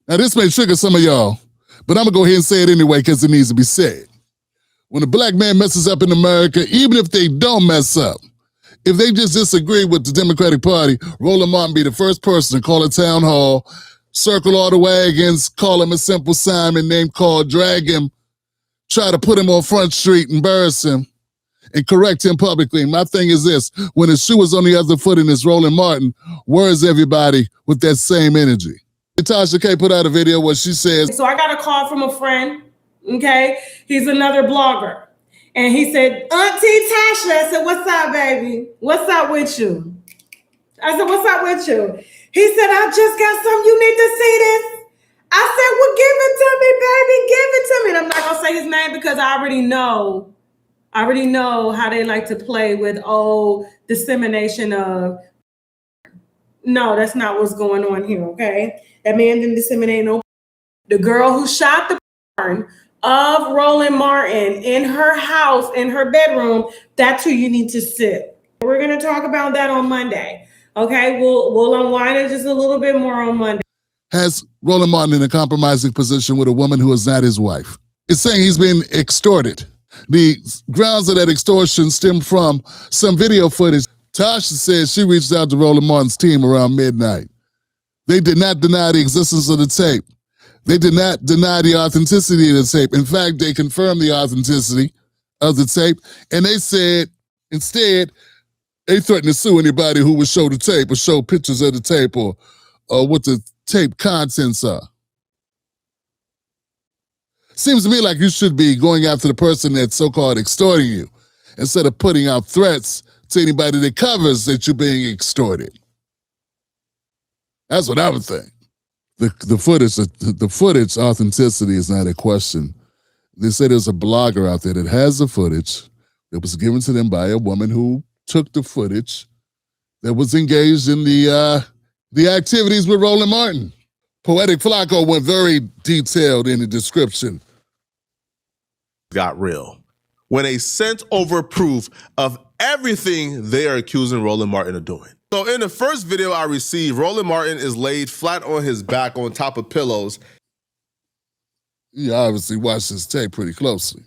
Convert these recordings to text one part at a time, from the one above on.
Now, this may trigger some of y'all, but I'm going to go ahead and say it anyway because it needs to be said. When a black man messes up in America, even if they don't mess up, if they just disagree with the Democratic Party, Roland Martin be the first person to call a town hall, circle all the wagons, call him a simple Simon, name called, drag him, try to put him on Front Street, embarrass him, and correct him publicly. My thing is this, when the shoe is on the other foot and it's Roland Martin, where is everybody with that same energy? Tasha K put out a video where she says, so I got a call from a friend, okay? He's another blogger. And he said, Auntie Tasha, I said, what's up, baby? What's up with you? I said, what's up with you? He said, I just got something, you need to see this. I said, well, give it to me, baby, give it to me. And I'm not gonna say his name because I already know how they like to play with, dissemination of. No, that's not what's going on here, okay? That man didn't disseminate no. The girl who shot the porn of Roland Martin in her house, in her bedroom, that's who you need to sit. We're going to talk about that on Monday. Okay, we'll unwind it just a little bit more on Monday. Has Roland Martin in a compromising position with a woman who is not his wife? It's saying he's been extorted. The grounds of that extortion stem from some video footage. Tasha says she reached out to Roland Martin's team around midnight. They did not deny the existence of the tape. They did not deny the authenticity of the tape. In fact, they confirmed the authenticity of the tape, and they said, instead, they threatened to sue anybody who would show the tape or show pictures of the tape or what the tape contents are. Seems to me like you should be going after the person that's so-called extorting you instead of putting out threats to anybody that covers that you're being extorted. That's what I would think. The footage authenticity is not a question. They say there's a blogger out there that has the footage that was given to them by a woman who took the footage that was engaged in the activities with Roland Martin. Poetic Flacco went very detailed in the description. Got real when they sent over proof of everything they are accusing Roland Martin of doing. So in the first video I received, Roland Martin is laid flat on his back on top of pillows. You obviously watched this tape pretty closely.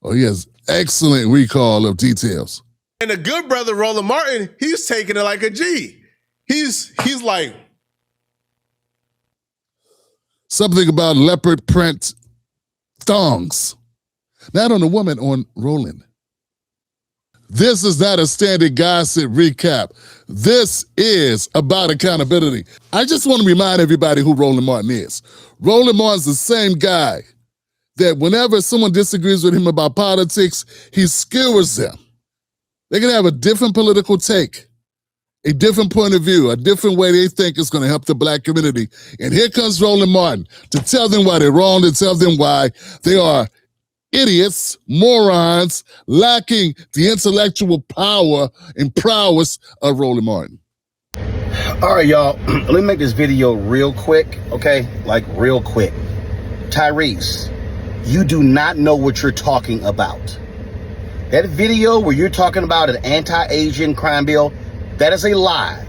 Oh, he has excellent recall of details. And the good brother Roland Martin, he's taking it like a G. He's like, something about leopard print thongs. Not on a woman, on Roland. This is not a standard gossip recap. This is about accountability. I just want to remind everybody who Roland Martin is. Roland Martin's the same guy that whenever someone disagrees with him about politics, he skewers them. They can have a different political take, a different point of view, a different way they think is going to help the black community. And here comes Roland Martin to tell them why they're wrong, to tell them why they are idiots, morons, lacking the intellectual power and prowess of Roland Martin. All right, y'all, let me make this video real quick, okay? Like real quick. Tyrese, you do not know what you're talking about. That video where you're talking about an anti-Asian crime bill, that is a lie.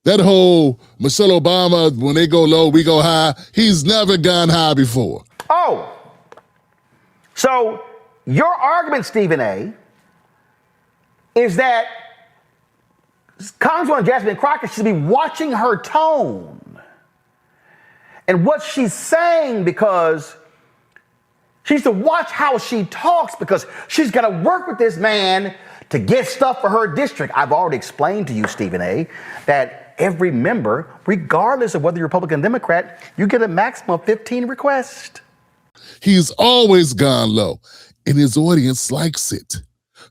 That whole Michelle Obama, when they go low, we go high, he's never gone high before. Oh, so your argument, Stephen A., is that Congresswoman Jasmine Crockett should be watching her tone and what she's saying, because she needs to watch how she talks, because she's going to work with this man to get stuff for her district. I've already explained to you, Stephen A., that every member, regardless of whether you're Republican or Democrat, you get a maximum of 15 requests. He's always gone low, and his audience likes it.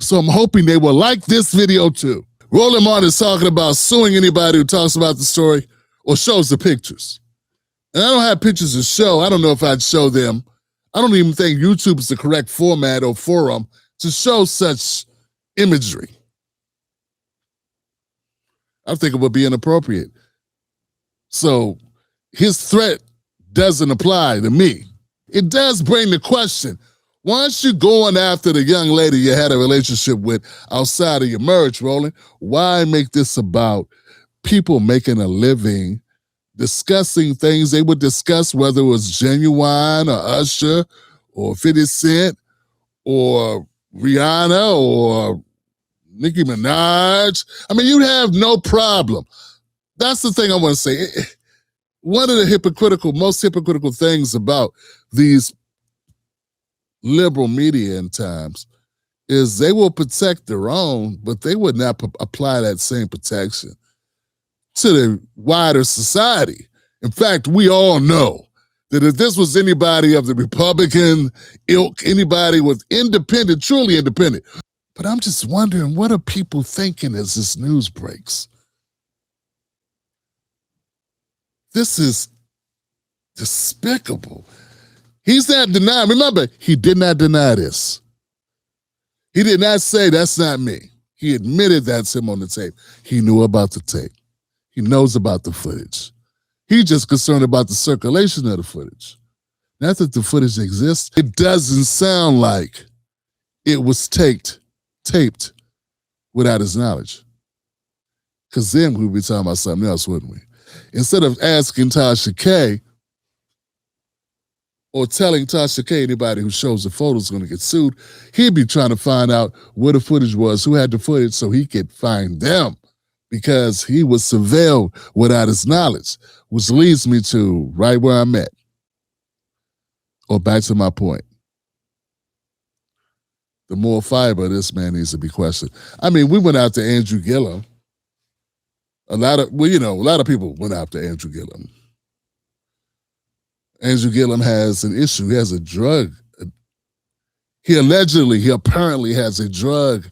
So I'm hoping they will like this video too. Roland Martin is talking about suing anybody who talks about the story or shows the pictures. And I don't have pictures to show. I don't know if I'd show them. I don't even think YouTube is the correct format or forum to show such imagery. I think it would be inappropriate. So his threat doesn't apply to me. It does bring the question, why aren't you going after the young lady you had a relationship with outside of your marriage, Roland? Why make this about people making a living discussing things. They would discuss whether it was Genuine or Usher or 50 Cent or Rihanna or Nicki Minaj. I mean, you'd have no problem. That's the thing I want to say. One of the most hypocritical things about these liberal media in times is they will protect their own, but they would not apply that same protection to the wider society. In fact, we all know that if this was anybody of the Republican ilk, anybody with independent, truly independent, but I'm just wondering, what are people thinking as this news breaks? This is despicable. He's not denying. Remember, he did not deny this. He did not say, that's not me. He admitted that's him on the tape. He knew about the tape. He knows about the footage. He's just concerned about the circulation of the footage. Not that the footage exists. It doesn't sound like it was taped without his knowledge. Because then we'd be talking about something else, wouldn't we? Instead of asking Tasha K or telling Tasha K anybody who shows the photos is going to get sued, he'd be trying to find out where the footage was, who had the footage, so he could find them, because he was surveilled without his knowledge, which leads me to right where I'm at, or back to my point. The moral fiber of this man needs to be questioned. I mean, we went out to Andrew Gillum. A lot of people went after Andrew Gillum. Andrew Gillum has an issue. He has a drug. He apparently has a drug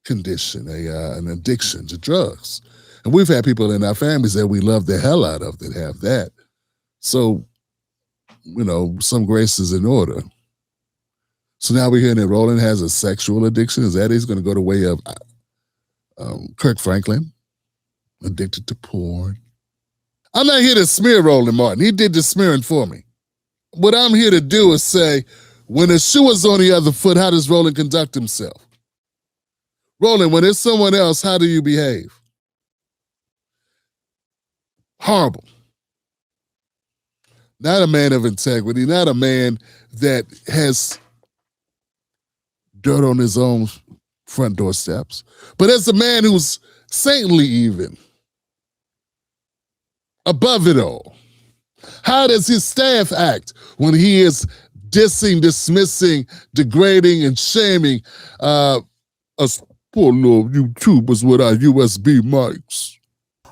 condition, an addiction to drugs. And we've had people in our families that we love the hell out of that have that. So, some grace is in order. So now we're hearing that Roland has a sexual addiction. Is that he's going to go the way of Kirk Franklin? Addicted to porn. I'm not here to smear Roland Martin. He did the smearing for me. What I'm here to do is say, when the shoe is on the other foot, how does Roland conduct himself? Roland, when it's someone else, how do you behave? Horrible. Not a man of integrity, not a man that has dirt on his own front door steps, but as a man who's saintly even. Above it all, how does his staff act when he is dissing, dismissing, degrading, and shaming us poor little YouTubers with our USB mics?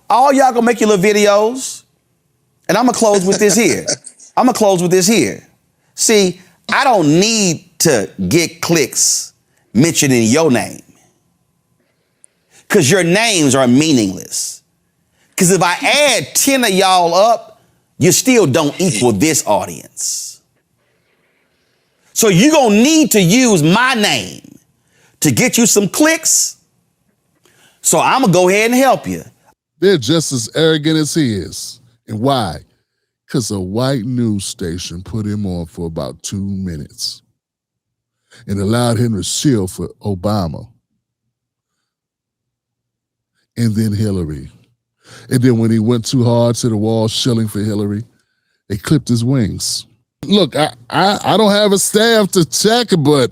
All y'all gonna make your little videos, and I'm gonna close with this here. See, I don't need to get clicks mentioning your name, because your names are meaningless. Because if I add 10 of y'all up, you still don't equal this audience. So you're going to need to use my name to get you some clicks. So I'm going to go ahead and help you. They're just as arrogant as he is. And why? Because a white news station put him on for about 2 minutes and allowed him to shield for Obama and then Hillary. And then when he went too hard to the wall shilling for Hillary, they clipped his wings. Look, I don't have a staff to check it, but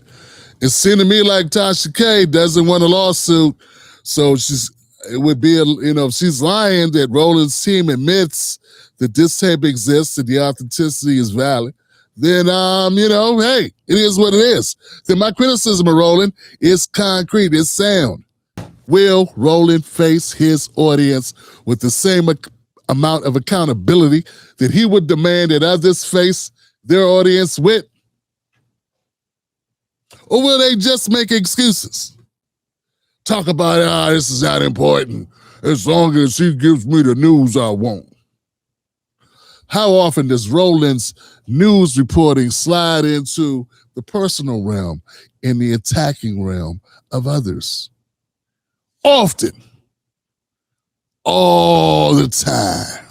it seemed to me like Tasha K doesn't want a lawsuit. So she's lying that Roland's team admits that this tape exists, that the authenticity is valid, then, hey, it is what it is. Then my criticism of Roland is concrete, it's sound. Will Roland face his audience with the same amount of accountability that he would demand that others face their audience with? Or will they just make excuses? Talk about, this is not important. As long as he gives me the news I want. How often does Roland's news reporting slide into the personal realm and the attacking realm of others? Often. All the time.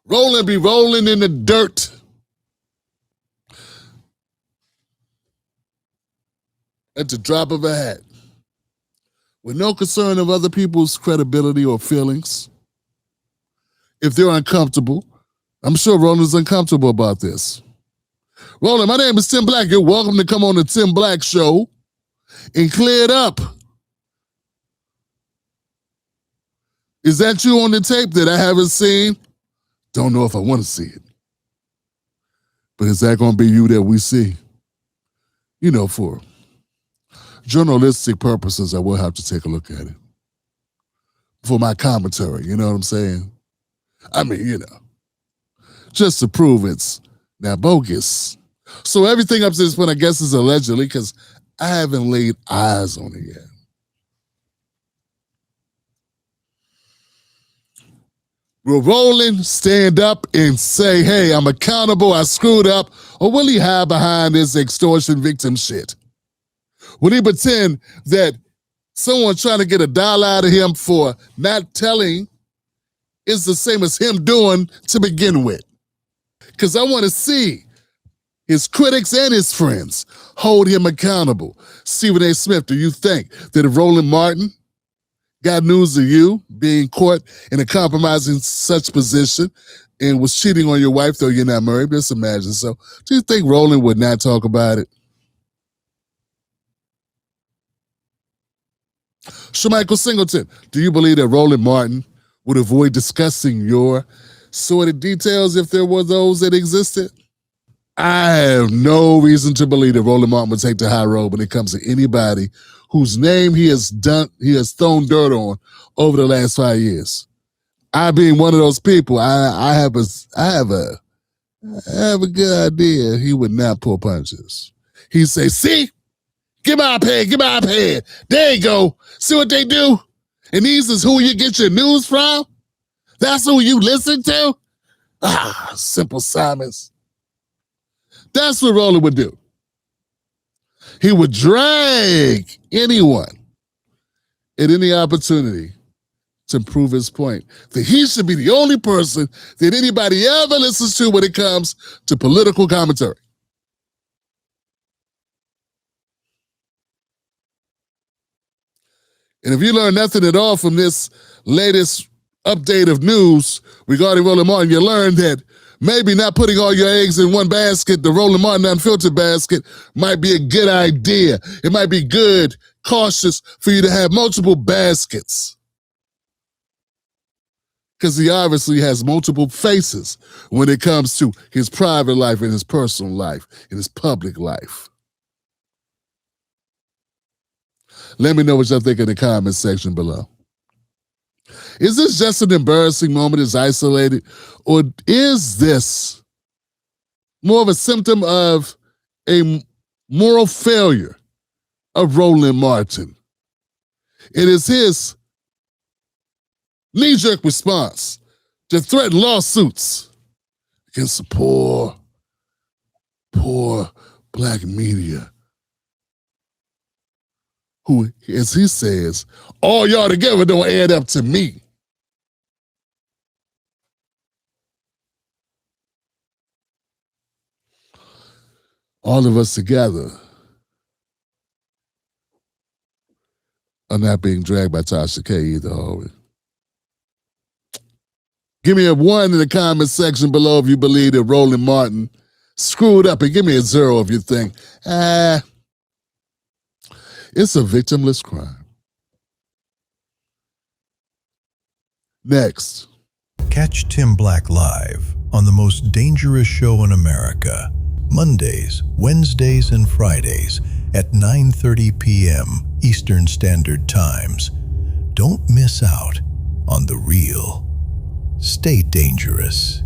Roland be rolling in the dirt. At the drop of a hat. With no concern of other people's credibility or feelings. if they're uncomfortable. I'm sure Roland's uncomfortable about this. Roland, my name is Tim Black. You're welcome to come on the Tim Black Show and clear it up. Is that you on the tape that I haven't seen? Don't know if I want to see it. But is that going to be you that we see? You know, for journalistic purposes, I will have to take a look at it. For my commentary, you know what I'm saying? I mean, you know, just to prove it's not bogus. So everything up to this point, I guess, is allegedly, because I haven't laid eyes on it yet. Will Roland stand up and say, hey, I'm accountable, I screwed up, or will he hide behind this extortion victim shit? Will he pretend that someone trying to get a dollar out of him for not telling is the same as him doing to begin with? Because I want to see his critics and his friends hold him accountable. Stephen A. Smith, do you think that if Roland Martin got news of you being caught in a compromising such position and was cheating on your wife, though you're not married, just imagine. So do you think Roland would not talk about it? Shamichael Singleton, do you believe that Roland Martin would avoid discussing your sordid details if there were those that existed? I have no reason to believe that Roland Martin would take the high road when it comes to anybody whose name he has thrown dirt on over the last 5 years. I being one of those people, I have a good idea he would not pull punches. He'd say, see, get my iPad. There you go. See what they do? And these is who you get your news from? That's who you listen to? Simple Simons. That's what Roland would do. He would drag anyone at any opportunity to prove his point that he should be the only person that anybody ever listens to when it comes to political commentary. And if you learn nothing at all from this latest update of news regarding Roland Martin, you learn that maybe not putting all your eggs in one basket, the Roland Martin Unfiltered basket, might be a good idea. It might be good, cautious for you to have multiple baskets. Because he obviously has multiple faces when it comes to his private life and his personal life and his public life. Let me know what y'all think in the comment section below. Is this just an embarrassing moment that's isolated, or is this more of a symptom of a moral failure of Roland Martin? It is his knee-jerk response to threaten lawsuits against the poor black media, who, as he says, all y'all together don't add up to me. All of us together are not being dragged by Tasha K either, are we? Give me a 1 in the comment section below if you believe that Roland Martin screwed up, and give me a 0 if you think, it's a victimless crime. Next. Catch Tim Black live on the most dangerous show in America, Mondays, Wednesdays, and Fridays at 9:30 p.m. Eastern Standard Times. Don't miss out on the real. Stay dangerous.